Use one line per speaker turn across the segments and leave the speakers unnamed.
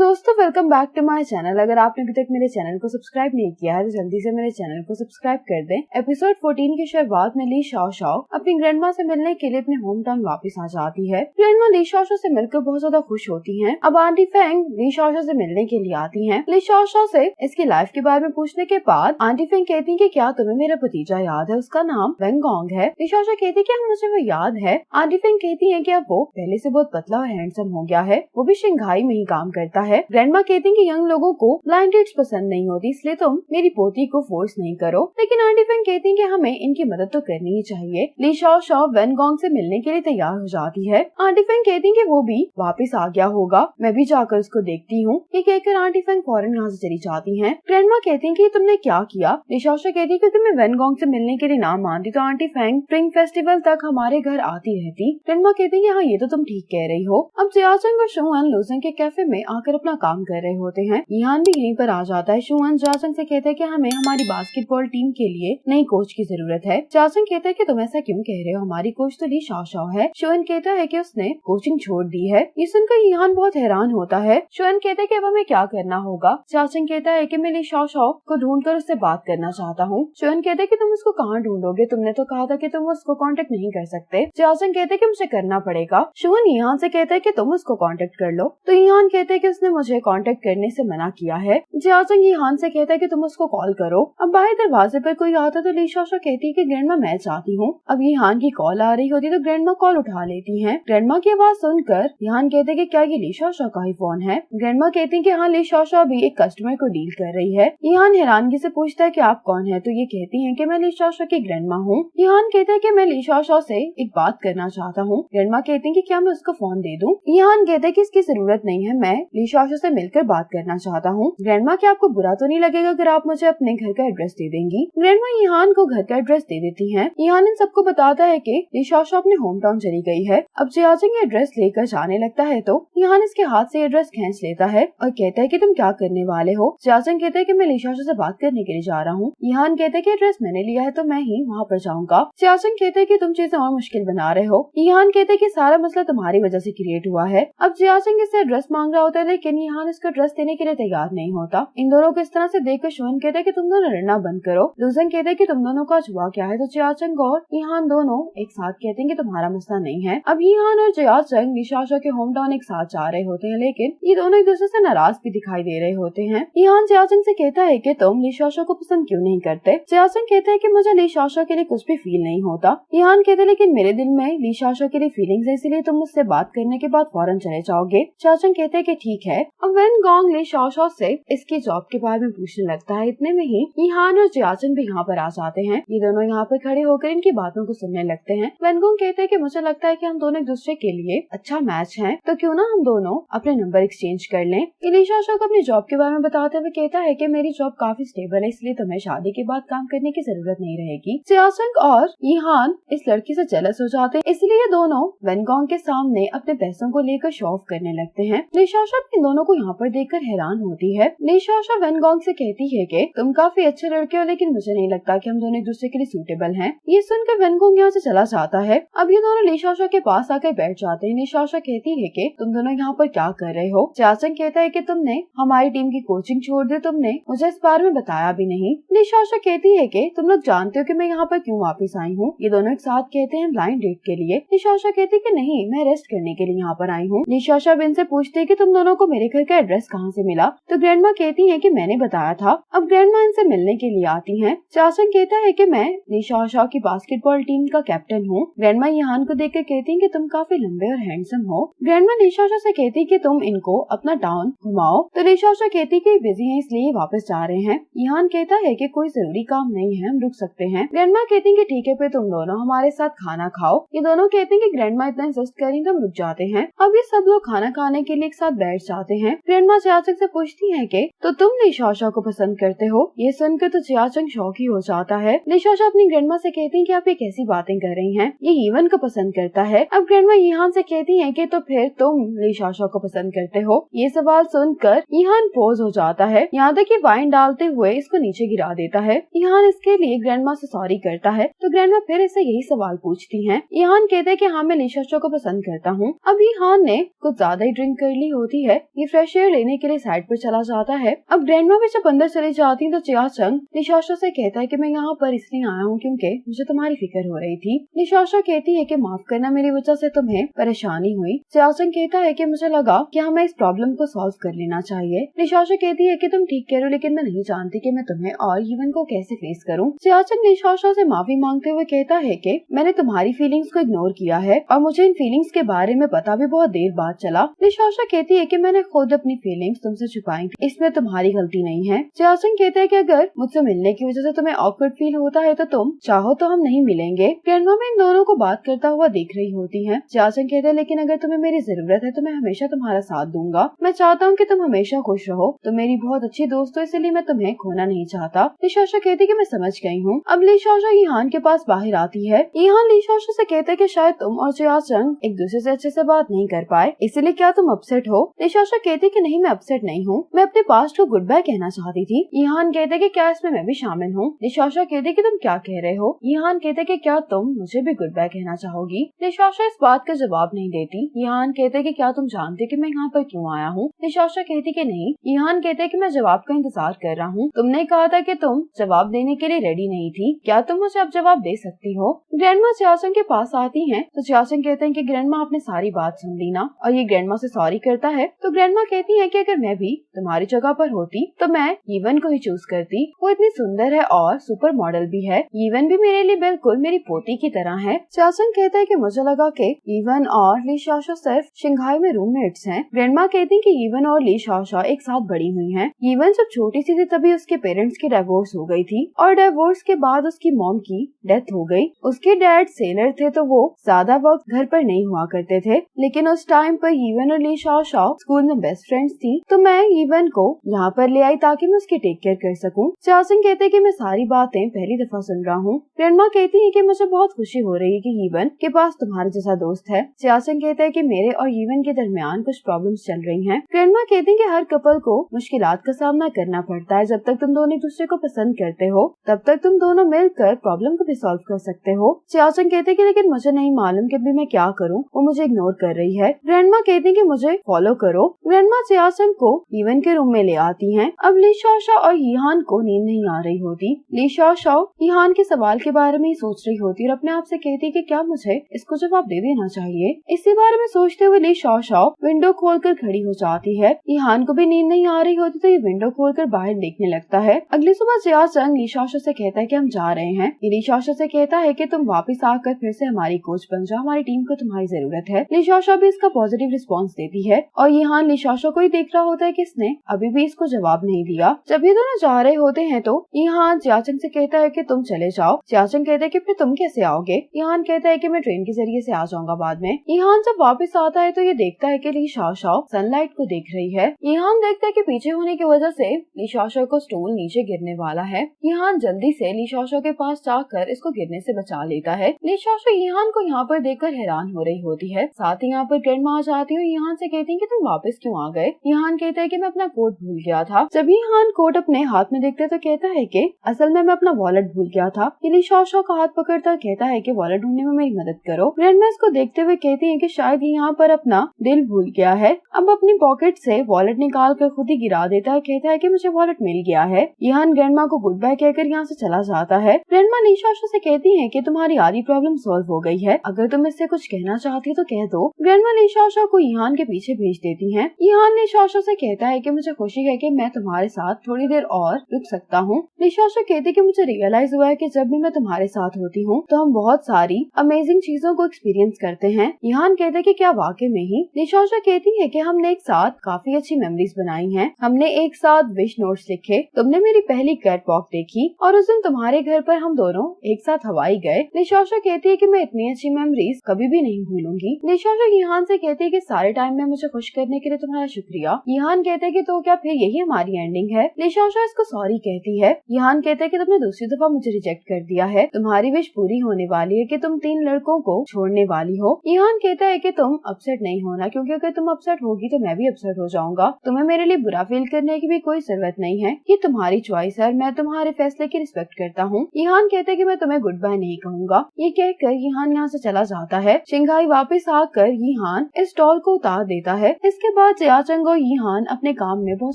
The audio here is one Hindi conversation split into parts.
दोस्तों welcome back to my channel. अगर आपने अभी तक मेरे चैनल को सब्सक्राइब नहीं किया है तो जल्दी से मेरे चैनल को सब्सक्राइब कर दें। एपिसोड 14 की शुरुआत में ली शाओ शाओ अपनी ग्रैंडमा से मिलने के लिए अपने होम टाउन वापस आ जाती है। ग्रैंडमा ली शाओ शाओ से मिलकर बहुत ज्यादा खुश होती हैं। अब आंटी फेंग ली शाओ शाओ से मिलने के लिए आती हैं। ली शाओ शाओ से इसकी लाइफ के बारे में पूछने के बाद आंटी फेंग कहती है कि क्या तुम्हें मेरा भतीजा याद है, उसका नाम वेंगोंग है। ली शाओ शाओ कहती है कि मुझे वो याद है। आंटी फेंग कहती है कि अब वो पहले से बहुत पतला और हैंडसम हो गया है, वो भी शंघाई में ही काम करता है। ग्रैंडमा कहती हैं कि यंग लोगों को ब्लाइंड डेट्स पसंद नहीं होती, इसलिए तुम मेरी पोती को फोर्स नहीं करो। लेकिन आंटी फेंग कहती हैं कि हमें इनकी मदद तो करनी ही चाहिए। ली शाओ शाओ वेनगोंग से मिलने के लिए तैयार हो जाती है। आंटी फेंग कहती हैं कि वो भी वापस आ गया होगा, मैं भी जाकर उसको देखती हूँ। ये कहकर आंटी फेंग फौरन यहाँ से चली जाती हैं। ग्रैंडमा कहती हैं कि तुमने क्या किया। ली शाओ शाओ कहती है कि तुम्हें वेनगोंग से मिलने के लिए ना मानती तो आंटी फेंग स्प्रिंग फेस्टिवल तक हमारे घर आती रहती। ग्रैंडमा कहती है कि हाँ ये तो तुम ठीक कह रही हो। अब जियाचंग और शुआन लूजंग के कैफे में आकर अपना काम कर रहे होते हैं। यहान भी यहीं पर आ जाता है। शुआन जियाचंग से कहता है कि हमें हमारी बास्केटबॉल टीम के लिए नई कोच की जरूरत है। जियाचंग कहता है कि तुम ऐसा क्यों कह रहे हो, हमारी कोच तो ली शाओ शाओ है। शुआन कहता है कि उसने कोचिंग छोड़ दी है। ये सुनकर यहान बहुत हैरान होता है। शुआन कहता है कि अब हमें क्या करना होगा। जियाचंग कहता है कि मैं ली शाओ शाओ को ढूंढकर उससे बात करना चाहता हूँ। शुआन कहता है कि तुम उसको कहाँ ढूंढोगे, तुमने तो कहा था कि तुम उसको कांटेक्ट नहीं कर सकते। जियाचंग कहते हैं कि मुझे करना पड़ेगा। शुआन यहान से कहता है कि तुम उसको कांटेक्ट कर लो, तो यहान कहते हैं कि उसने मुझे कांटेक्ट करने से मना किया है। जियाचंग यहान से कहता है कि तुम उसको कॉल करो। अब बाहर दरवाजे पर कोई आता तो ली शाओ शाओ कहती है कि ग्रैंडमा मैं चाहती हूँ। अब यहान की कॉल आ रही होती तो ग्रैंडमा कॉल उठा लेती हैं। ग्रैंडमा की आवाज सुनकर यहान कहते हैं कि क्या ये ली शाओ शाओ का ही फोन है। ग्रैंडमा कहती है कि हाँ ली शाओ शाओ भी एक कस्टमर को डील कर रही है। यहान हैरानगी से पूछता है कि आप कौन है, तो ये कहती है कि मैं ली शाओ शाओ की ग्रैंडमा हूँ। यहान कहता है कि मैं ली शाओ शाओ से एक बात करना चाहता हूँ। ग्रैंडमा कहती है कि क्या मैं उसको फोन दे दूँ। यहान कहते हैं कि इसकी जरूरत नहीं है, मैं ली शाओ शाओ से मिलकर बात करना चाहता हूँ। ग्रैंडमा क्या आपको बुरा तो नहीं लगेगा अगर आप मुझे अपने घर का एड्रेस दे देंगी। ग्रैंडमा यहान को घर का एड्रेस दे देती हैं। यहान इन सबको बताता है कि ली शाओ शाओ अपने होम टाउन चली गई है। अब जियाचंग एड्रेस लेकर जाने लगता है तो यहान इसके हाथ से एड्रेस खींच लेता है और कहता है कि तुम क्या करने वाले हो। जियाचंग कहता है कि मैं ली शाओ शाओ से बात करने के लिए जा रहा हूँ। यहान कहता है कि एड्रेस मैंने लिया है तो मैं ही वहाँ पर जाऊँगा। जियाचंग कहता है कि तुम चीजें और मुश्किल बना रहे हो। यहान कहता है कि सारा मसला तुम्हारी वजह से क्रिएट हुआ है। अब जियाचंग इससे एड्रेस मांग रहा होता है लेकिन यहान इसको एड्रेस देने के लिए तैयार नहीं होता। इन दोनों को इस तरह से देखकर शुआन कहता है कि तुम दोनों लड़ना बंद करो। लूजंग कहता है कि तुम दोनों का हुआ क्या है, तो जियाचंग और यहान दोनों एक साथ कहते हैं कि तुम्हारा मसला नहीं है। अब यहान और जियाचंग ली शाओ शाओ के होम टाउन एक साथ जा रहे होते हैं लेकिन ये दोनों एक दूसरे से नाराज भी दिखाई दे रहे होते हैं। यहान जियाचंग से कहता है कि तुम ली शाओ शाओ को पसंद क्यों नहीं करते। जियाचंग कहता है कि मुझे ली शाओ शाओ के लिए कुछ भी फील नहीं होता। यहान कहते लेकिन मेरे दिल में ली शाओ शाओ के लिए फीलिंग्स है, इसलिए तुम मुझसे बात करने के बाद फौरन चले जाओगे। जियाचंग कहते हैं कि ठीक है। अब वेनगोंग ली शाओ शाओ से इसकी जॉब के बारे में पूछने लगता है। इतने में ही यहान और जियाचंग भी यहाँ पर आ जाते हैं। ये दोनों यहाँ पर खड़े होकर इनकी बातों को सुनने लगते हैं। वेनगोंग कहते हैं कि मुझे लगता है कि हम दोनों एक दूसरे के लिए अच्छा मैच हैं, तो क्यों ना हम दोनों अपने नंबर एक्सचेंज कर लें। ली शाओ शाओ को अपनी जॉब के बारे में बताते हुए कहता है कि मेरी जॉब काफी स्टेबल है, इसलिए तुम्हें शादी के बाद काम करने की जरूरत नहीं रहेगी। जियाचंग और यहान इस लड़की से जेलस हो जाते हैं, इसलिए ये दोनों वेनगोंग के सामने अपने पैसों को लेकर शो ऑफ करने लगते हैं। ली शाओ शाओ इन दोनों को यहाँ पर देखकर हैरान होती है। ली शाओ शाओ वेनगोंग से कहती है कि तुम काफी अच्छे लड़के हो लेकिन मुझे नहीं लगता कि हम दोनों एक दूसरे के लिए सूटेबल हैं। ये सुनकर वेनगोंग यहाँ से चला जाता है। अब ये दोनों ली शाओ शाओ के पास आकर बैठ जाते हैं। ली शाओ शाओ कहती है कि तुम दोनों यहाँ पर क्या कर रहे हो। जियाचंग कहता है कि तुमने हमारी टीम की कोचिंग छोड़ दी, तुमने मुझे इस बारे में बताया भी नहीं। ली शाओ शाओ कहती है कि तुम लोग जानते हो कि मैं यहाँ पर क्यों वापस आई हूँ। ये दोनों एक साथ कहते हैं ब्लाइंड डेट के लिए। ली शाओ शाओ कहती है कि नहीं, मैं रेस्ट करने के लिए यहाँ पर आई हूँ। ली शाओ शाओ इनसे पूछती है कि तुम दोनों को मेरे घर का एड्रेस कहाँ से मिला, तो ग्रैंडमा कहती है कि मैंने बताया था। अब ग्रैंडमा इनसे मिलने के लिए आती हैं। जियाचंग कहता है कि मैं ली शाओ शाओ की बास्केटबॉल टीम का कैप्टन हूँ। ग्रैंडमा यहान को देखकर कहती है कि तुम काफी लंबे और हैंडसम हो। ग्रैंडमा ली शाओ शाओ से कहती है कि तुम इनको अपना टाउन घुमाओ, तो ली शाओ शाओ कहती है कि बिजी हैं इसलिए वापस जा रहे हैं। यहान कहता है कि कोई जरूरी काम नहीं है, हम रुक सकते हैं। ग्रैंडमा कहती है कि ठीक है, फिर तुम दोनों हमारे साथ खाना खाओ। ये दोनों कहते हैं कि ग्रैंडमा इतना इंसिस्ट करें तो हम रुक जाते हैं। अब ये सब लोग खाना खाने के लिए एक साथ बैठ जाते हैं। ग्रैंडमा जियाचंग से पूछती है कि तो तुम ली शाओ शाओ को पसंद करते हो। ये सुनकर तो जियाचंग शौक ही हो जाता है। ली शाओ शाओ अपनी ग्रैंडमा से कहती है कि आप ये कैसी बातें कर रही हैं, ये हीवन को पसंद करता है। अब ग्रैंडमा यहान से कहती है कि तो फिर तुम ली शाओ शाओ को पसंद करते हो। ये सवाल सुनकर यहान पोज हो जाता है, यहाँ तक कि वाइन डालते हुए इसको नीचे गिरा देता है। यहान इसके लिए ग्रैंडमा से सॉरी करता है, तो ग्रैंडमा फिर इससे यही सवाल पूछती हैं। यहान कहते हैं कि हाँ मैं ली शाओ शाओ को पसंद करता हूँ। अब यहान ने कुछ ज्यादा ही ड्रिंक कर ली होती है, ये फ्रेश एयर लेने के लिए साइड पर चला जाता है। अब ग्रैंडमा भी जब अंदर चली जाती है तो चियाचंग निशाशा से कहता है कि मैं यहाँ पर इसलिए आया हूँ क्योंकि मुझे तुम्हारी फिक्र हो रही थी। निशाशा कहती है कि माफ करना, मेरी वजह से तुम्हें परेशानी हुई। चियाचंग कहता है कि मुझे लगा कि हमें इस प्रॉब्लम को सॉल्व कर लेना चाहिए। निशाशा कहती है कि तुम ठीक कह रहे हो, लेकिन मैं नहीं जानती कि मैं तुम्हें और हीवन को कैसे फेस करूं। चियाचंग निशाशा से माफी मांगते हुए कहता है कि मैंने तुम्हारी फीलिंग्स को इग्नोर किया है और मुझे इन फीलिंग्स के बारे में पता भी बहुत देर बाद चला। निशाशा कहती है कि मैंने खुद अपनी फीलिंग्स तुमसे छुपाई थी, इसमें तुम्हारी गलती नहीं है। चियाचंग कहता है कि अगर मुझसे मिलने की वजह से तुम्हें ऑकवर्ड फील होता है तो तुम चाहो तो हम नहीं मिलेंगे। ग्रैंडमा में इन दोनों को बात करता हुआ देख रही होती है। चियाचंग कहते हैं लेकिन अगर तुम्हें मेरी जरूरत है तो मैं हमेशा तुम्हारा साथ दूंगा। मैं चाहता हूँ कि तुम हमेशा खुश रहो। तुम मेरी बहुत अच्छी दोस्त हो, इसलिए मैं तुम्हें खोना नहीं चाहता। निशाशा कहती है कि मैं समझ गई हूँ। अब निशाशा ईहान के पास बाहर आती है। ईहान निशाशा से कहता है कि शायद तुम और चियाचंग एक दूसरे से अच्छे से बात नहीं कर पाए, इसलिए क्या तुम अपसेट हो? निशाशा कहती है कि नहीं, मैं अपसेट नहीं हूँ, मैं अपने पास्ट को गुड बाय कहना चाहती थी। ईहान कहते कि क्या इसमें मैं भी शामिल हूँ? निशाशा कहती कि तुम क्या कह रहे हो? ईहान कहते कि क्या तुम मुझे भी गुड बाय कहना चाहोगी? निशाशा इस बात का जवाब नहीं देती। ईहान कहते कि क्या तुम जानते कि मैं यहाँ पर क्यों आया हूँ? निशाशा कहती कि नहीं। ईहान कहते कि मैं जवाब का इंतजार कर रहा हूँ। तुमने कहा था कि तुम जवाब देने के लिए रेडी नहीं थी, क्या तुम मुझे अब जवाब दे सकती हो? ग्रैंडमा चियाचंग के पास आती हैं तो चियाचंग कहते हैं कि ग्रैंडमा आपने सारी बात सुन ली ना, और ये ग्रैंडमा से सॉरी करता है। तो ग्रैंडमा कहती है कि अगर मैं भी तुम्हारी जगह पर होती तो मैं ईवन को ही चूज करती। वो इतनी सुंदर है और सुपर मॉडल भी है। ईवन भी मेरे लिए बिल्कुल मेरी पोती की तरह है। चियाचंग कहता है कि मुझे लगा कि ईवन और निशाशा सिर्फ शंघाई में रूममेट्स हैं। ग्रैंडमा कहती है कि ईवन और निशाशा एक साथ बड़ी हुई हैं। ईवन जब छोटी सी थी तभी उसके पेरेंट्स की डिवोर्स हो गई थी और डिवोर्स के बाद उसकी मॉम की डेथ हो गई। उसके डैड सेलर थे तो वो ज्यादा वक्त घर पर नहीं हुआ करते थे, लेकिन उस टाइम पर ईवन और निशाशा स्कूल में बेस्ट फ्रेंड्स थी। तो मैं ईवन को यहाँ पर ले आई ताकि मैं उसकी टेक केयर कर सकूं। चियाचंग कहते हैं कि मैं सारी बातें पहली दफा सुन रहा हूँ। ग्रैंडमा कहती है कि मुझे बहुत खुशी हो रही है कि ईवन के पास तुम्हारे जैसा दोस्त है। चियाचंग कहते हैं कि मेरे और ईवन के दरमियान कुछ प्रॉब्लम्स चल रही हैं। ग्रैंडमा कहती है कि हर कपल को मुश्किलात का सामना करना पड़ता है। जब तक तुम दोनों एक दूसरे को पसंद करते हो तब तक तुम दोनों मिलकर प्रॉब्लम को भी सॉल्व कर सकते हो। चियाचंग कहते हैं कि लेकिन मुझे नहीं मालूम कि अभी मैं क्या करूं, वो मुझे इग्नोर कर रही है। ग्रैंडमा कहती है कि मुझे फॉलो करो। ग्रैंडमा चियाचंग को ईवन के रूम में ले आती हैं। अब निशाशा और ईहान को नींद नहीं आ रही होती। निशाशा ईहान के सवाल के बारे में ही सोच रही होती और अपने आप से कहती कि क्या मुझे इसको जवाब दे देना चाहिए। इसी बारे में सोचते हुए निशाशा विंडो खोलकर खड़ी हो जाती है। ईहान को भी नींद नहीं आ रही होती तो ये विंडो खोलकर बाहर देखने लगता है। अगली सुबह चियाचंग निशाशा से कहता है कि हम जा रहे हैं। निशाशा से कहता है कि तुम वापस आकर फिर से हमारी कोच बन जाओ, हमारी टीम को तुम्हारी जरूरत है। निशाशा भी इसका पॉजिटिव रिस्पॉन्स देती है और ईहान निशाशा को ही देख रहा होता है कि इसने अभी भी इसको जवाब नहीं दिया। जब ये दोनों जा रहे होते हैं तो ईहान चियाचंग से कहता है कि तुम चले जाओ। चियाचंग कहता है कि फिर तुम कैसे आओगे? ईहान कहता है कि मैं ट्रेन के जरिए से आ जाऊंगा बाद में। ईहान जब वापस आता है तो ये देखता है कि निशाशा सनलाइट को देख रही है। ईहान देखता है कि पीछे होने की वजह से निशाशा को स्टूल नीचे गिरने वाला है। ईहान जल्दी से निशाशा के पास जाकर इसको गिरने से बचा लेता है। निशाशा ईहान को यहाँ पर देखकर हैरान हो रही होती है। साथ ही यहाँ पर ग्रैंडमा आ जाती है। ईहान से कहती है कि तुम वापस क्यों आ गए? ईहान कहता है कि मैं अपना कोट भूल गया था। जब ईहान कोट अपने हाथ में देखता है तो कहता है कि असल में मैं अपना वॉलेट भूल गया था। निशाशा का हाथ पकड़ता कहता है कि वॉलेट ढूंढने में मेरी मदद करो। ग्रैंडमा इसको देखते हुए कहती है कि शायद यहाँ पर अपना दिल भूल गया है। अब अपनी पॉकेट से वॉलेट निकाल कर खुद ही गिरा देता है। कहता है कि मुझे वॉलेट मिल गया है। ईहान ग्रैंडमा को गुड बाय कहकर यहाँ से चला जाता है। ग्रैंडमा निशाशा से कहती है कि तुम्हारी आधी प्रॉब्लम सॉल्व हो गई है, अगर तुम इससे कुछ कहना चाहती हो तो कह दो। ग्रैंडमा निशाशा को ईहान के पीछे भेज देती हैं। ईहान निशाशा से कहता है कि मुझे खुशी है कि मैं तुम्हारे साथ थोड़ी देर और रुक सकता हूँ। निशाशा कहती है कि मुझे रियलाइज हुआ है कि जब भी मैं तुम्हारे साथ होती हूँ तो हम बहुत सारी अमेजिंग चीजों को एक्सपीरियंस करते हैं। ईहान कहते हैं कि क्या वाकई में ही? निशाशा कहती है कि हमने एक साथ काफी अच्छी मेमोरीज बनाई हैं। हमने एक साथ विश नोट्स लिखे, तुमने मेरी पहली कैट वॉक देखी और उस दिन तुम्हारे घर पर हम दोनों एक साथ हवाई गए। निशाशा कहती है कि मैं इतनी अच्छी मेमोरीज कभी भी नहीं भूलूंगी। निशाशा ईहान से कहती है कि सारे टाइम में मुझे खुश करने के लिए तुम्हारा शुक्रिया। ईहान कहते हैं कि तो क्या फिर यही हमारी एंडिंग है? निशाशा इसको सॉरी कहती है। ईहान कहते हैं कि तुमने दूसरी दफा मुझे रिजेक्ट कर दिया है, तुम्हारी विश पूरी होने वाली है कि तुम 3 लड़कों को छोड़ने वाली हो। ईहान कहता है कि तुम अपसेट नहीं होना, क्योंकि अगर तुम अपसेट होगी तो मैं भी अपसेट हो जाऊंगा। तुम्हें मेरे लिए बुरा फील करने की भी कोई जरूरत नहीं है, ये तुम्हारी चॉइस है और मैं तुम्हारे फैसले की रिस्पेक्ट करता हूँ। ईहान कहते हैं कि मैं तुम्हें गुड बाय नहीं कहूँगा। ये कहकर ईहान यहाँ से चला जाता है। शंघाई वापस आकर ईहान इस डॉल को उतार देता है। इसके बाद जियाचंग और यीहान अपने काम में बहुत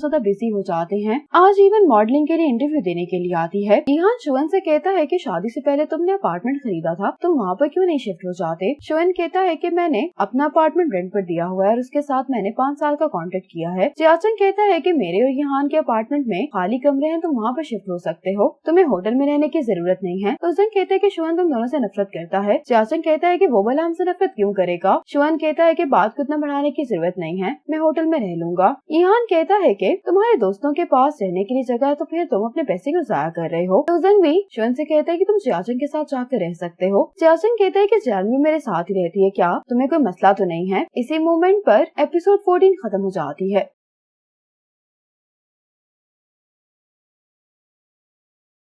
ज्यादा बिजी हो जाते हैं। आज इवन मॉडलिंग के लिए इंटरव्यू देने के लिए आती है। यीहान शुअन से कहता है कि शादी से पहले तुमने अपार्टमेंट खरीदा था, तुम वहाँ पर क्यों नहीं शिफ्ट हो जाते। शुअन कहता है कि मैंने अपना अपार्टमेंट रेंट पर दिया हुआ है और उसके साथ मैंने 5 साल का कॉन्ट्रैक्ट किया है। जियाचंग कहता है कि मेरे और यीहान के अपार्टमेंट में खाली कमरे हैं, तुम वहाँ पर शिफ्ट हो सकते हो, तुम्हें होटल में रहने की जरूरत नहीं है। उजन कहता है कि शुअन तुम दोनों से नफरत करता है। जियाचंग कहता है कि वो भला हमसे नफरत क्यों करेगा। शुअन कहता है कि बात को इतना बढ़ाने की जरूरत नहीं है, मैं होटल में रह लूंगा। यीहान कहता है कि तुम्हारे दोस्तों के पास रहने के लिए जगह है तो फिर तुम अपने पैसे क्यों जाया कर रहे हो। उजन भी शुअन से कहता है कि तुम जियाचंग के साथ जाकर रह सकते हो। जियाचंग कहता है कि जानवी मेरे साथ ही रहती है, क्या तुम्हें कोई मसला तो नहीं है। इसी मोमेंट पर एपिसोड 14 खत्म हो जाती है।